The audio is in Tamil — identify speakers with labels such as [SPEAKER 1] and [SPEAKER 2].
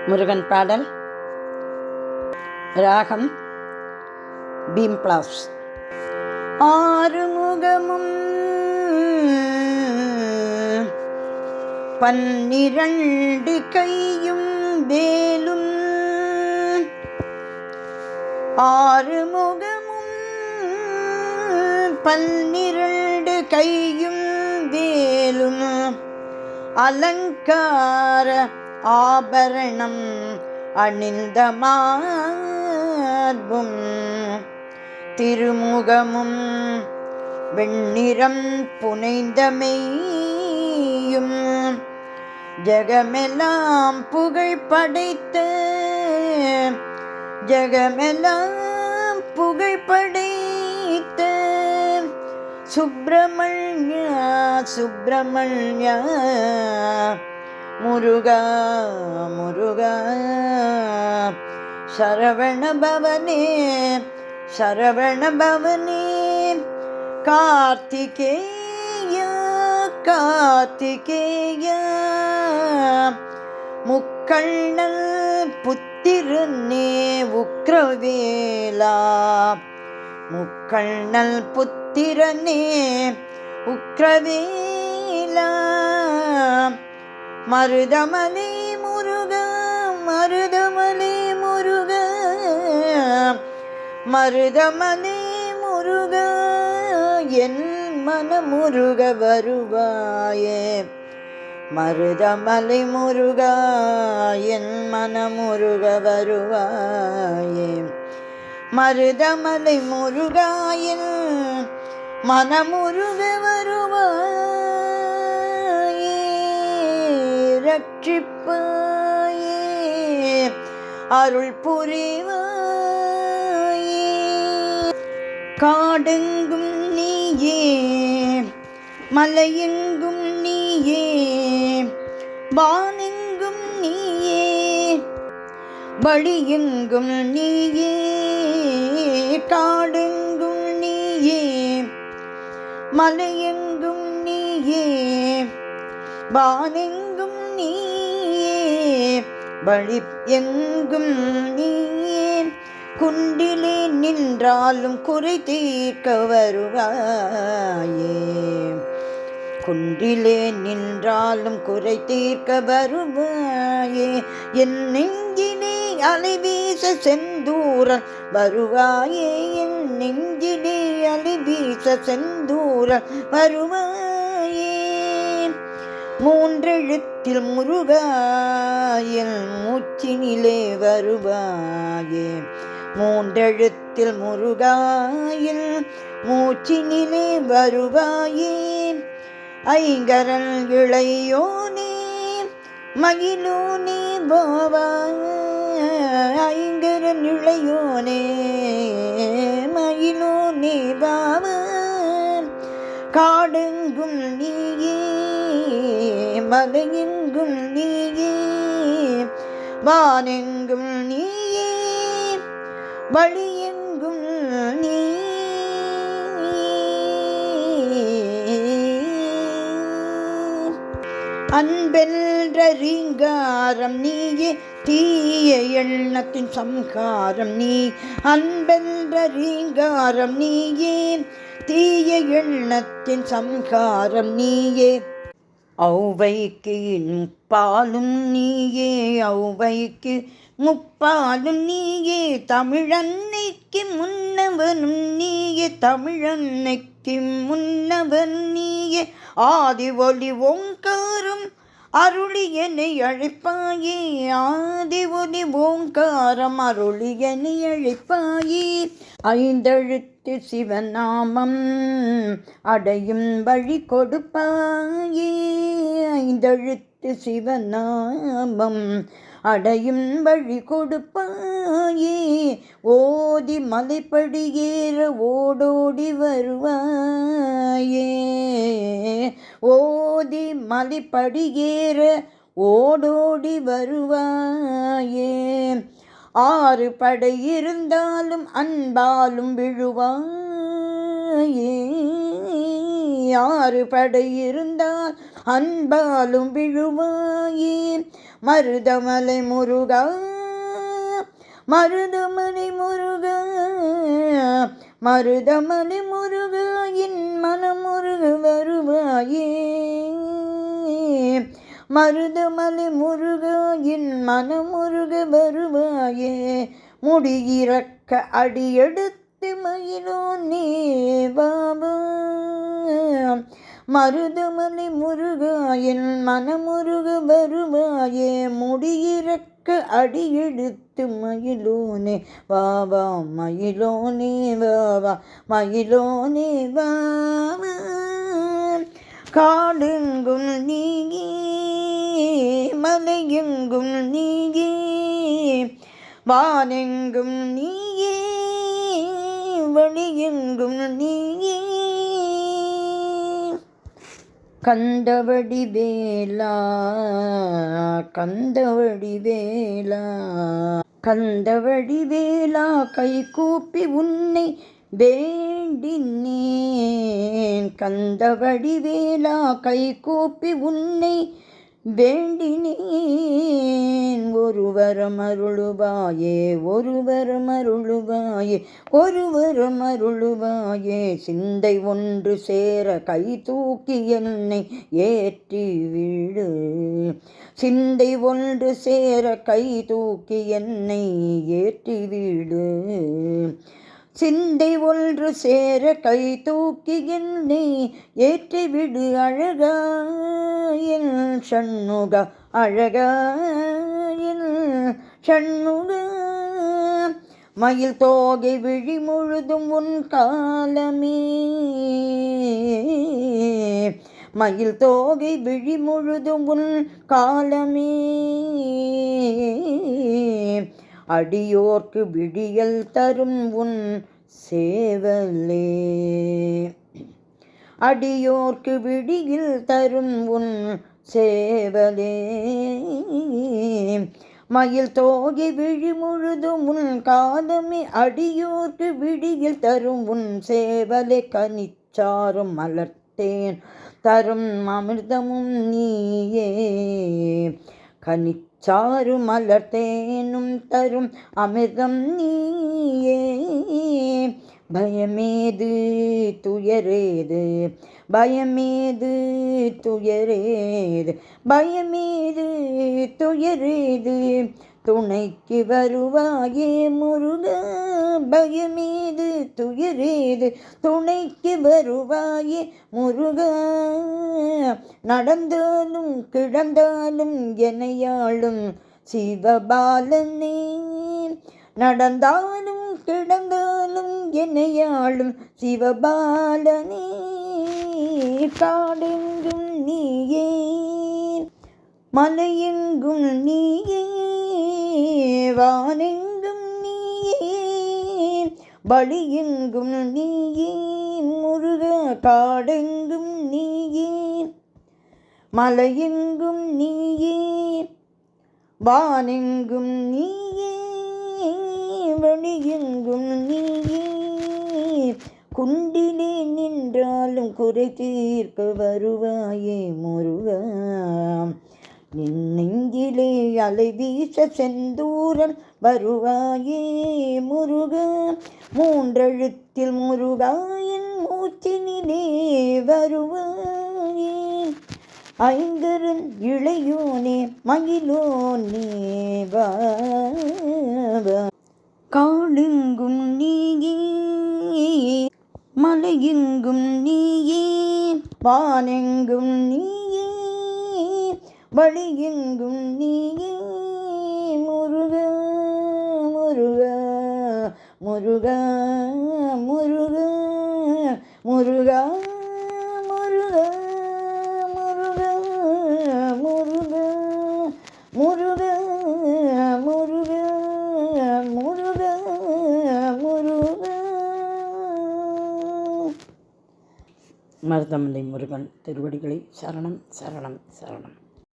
[SPEAKER 1] முருகன் பாடல். ராகம் பீம்ப்ளாஸ். ஆறுமுகமும் 12 கையும் வேலும், ஆறுமுகமும் 12 கையும் வேலும், அலங்கார ஆபரணம் அணிந்த மார்பும், திருமுகமும் வெண்ணிறம் புனைந்த மெய்யும், ஜகமெல்லாம் புகழ் படைத்த, ஜகமெல்லாம் புகழ் படைத்த சுப்பிரமணிய சுப்பிரமணிய முருகா முருகா, சரவண பவனே சரவண பவனே, கார்த்திகேய கார்த்திகேய, முக்கண்ணல் புத்திரனே உக்ரவேலா, முக்கண்ணல் புத்திரனே உக்ரவேலா, மருதமலை முருகா மருதமலை முருகா, மருதமலை முருகா, என் மனமுருக வருவாயே, மருதமலை முருகா, என் மனமுருக வருவாயே, மருதமலை முருகா, என் மனமுருக வருவாயே, ரட்சிப்பாயே அருள் புரிவாயே, காடெங்கும் நீயே மலையெங்கும் நீயே, வானெங்கும் நீயே வழியெங்கும் நீயே, காடெங்கும் நீயே மலையெங்கும் நீயே, வானெங்கும் நீயே வழி எங்கும் நீயே, குண்டிலே நின்றாலும் குறை தீர்க்க வருவாயே, குண்டிலே நின்றாலும் குறை தீர்க்க வருவாயே, என் நெஞ்சிலே அலைவீச செந்தூரன் வருவாயே, என் நெஞ்சிலே அலைவீச செந்தூரன் வருவாயே, மூன்றெழுத்தில் முருகா என் மூச்சினிலே வருவாயே, மூன்றெழுத்தில் முருகா என் மூச்சினிலே வருவாயே, ஐங்கரன் இளையோனே மகிழோனே பாவா, ஐங்கரன் இளையோனே மகிழோனே பாவா, காடெங்கும் நீயே மலையெங்கும் நீயே, வானெங்கும் நீயே வழியெங்கும் நீ, அன்பென்ற ரீங்காரம் நீயே, தீய எண்ணத்தின் சம்ஹாரம் நீ, அன்பென்ற ரீங்காரம் நீயே, தீய எண்ணத்தின் சம்ஹாரம் நீயே, ஔவைக்கு முப்பாலும் நீயே, ஔவைக்கு முப்பாலும் நீயே, தமிழன்னைக்கு முன்னவனும் நீயே, தமிழன்னைக்கு முன்னவனும் நீயே, ஆதி ஒளி ஓங்காரம் அருளியனை அழைப்பாயே, ஆதி ஒளி ஓங்காரம் அருளியனை அழைப்பாயே, ஐந்தெழுத்து சிவநாமம் அடையும் வழி கொடுப்பாயே, ஐந்தெழுத்து சிவநாமம் அடையும் வழி கொடுப்பாயே, ஓதி மலைப்படியேற ஓடோடி வருவாயே, ஓதி மலைப்படியேற ஓடோடி வருவாயே, 6 படை இருந்தாலும் அன்பாலும் விழுவாயே, ஆறு படை இருந்தால் அன்பாலும் விழுவாயே. மருதமலை முருகா மருதமலை முருகா மருதமலை முருகா என் மனமுருக வருவாயே. மருதமலை முருகா என் மனமுருக வருவாயே. முடியிறக்க அடியெடுத்து மயிலோனே பாபா. மருதமலை முருகா என் மனமுருக வருவாயே. முடியிறக்க அடியெடுத்து மயிலோனே வாவா மயிலோனே வாவா மயிலோனே வாவா. காடெங்கும் நீயே மலையெங்கும் நீயே வானெங்கும் நீயே வழியெங்கும் நீயே. கந்தவடி வேலா கந்தவடி வேலா கந்தவடி வேலா கை கூப்பி உன்னை வேண்டினேன். கந்தவடி வேலா கை கூப்பி உன்னை வேண்டினேன். ஒருவரம் அருளுவாயே ஒருவரம் அருளுவாயே ஒருவரம் அருளுவாயே. சிந்தை ஒன்று சேர கை தூக்கி என்னை ஏற்றி விடு. சிந்தை ஒன்று சேர கை தூக்கி என்னை ஏற்றி விடு. சிந்தை ஒன்று சேர கை தூக்கி என்னை ஏற்றிவிடு. அழகாயன் சண்முக அழகாயன் சண்முக. மயில் தோகை விழி முழுதும் உன் காலமே. மயில் தோகை விழி முழுதும் உன் காலமே. அடியோர்க்கு விடியல் தரும் உன் சேவலே. அடியோர்க்கு விடியில் தரும் உன் சேவலே. மயில் தோகை விழி முழுதும் உன் காலமே. அடியோர்க்கு விடியில் தரும் உன் சேவலே. கனிச்சாரும் மலர்த்தேன் தரும் அமிர்தமும் நீயே. கனிச்சாறு மலர்த்தேனும் தரும் அமிர்தம் நீயே. பயமேது துயரேது பயமேது துயரேது பயமேது துயரேது. துணைக்கு வருவாயே முருகா. பயமேது துயரேது துணைக்கு வருவாயே முருகா. நடந்தாலும் கிடந்தாலும் எனையாளும் சிவபாலனே. நடந்தாலும் கிடந்தாலும் எனையாளும் சிவபாலனே. காடெங்கும் நீயே மலையெங்கும் நீயே வானெங்கும் நீயே வழியெங்கும் நீயே முருகா. காடெங்கும் நீயே மலையெங்கும் நீயே வானெங்கும் நீயே வழியெங்கும் நீயே. குண்டிலே நின்றாலும் குறை தீர்க்க வருவாயே முருகா. நின் நெஞ்சிலே அலை வீச செந்தூரன் வருவாயே முருகா. மூன்றெழுத்தில் முருகா என் மூச்சினிலே வருவாயே. ஐங்கரன் இளையோனே மகிழோனே வா. காடெங்கும் நீயே மலையெங்கும் நீயே வானெங்கும் நீயே வழியெங்கும் நீயே முருகா முருகா முருகா முருகா முருகா முருகா முருகா முருகா முருகா முருகா முருகா முருகா. மருதமலை முருகன் திருவடிகளை சரணம் சரணம் சரணம்.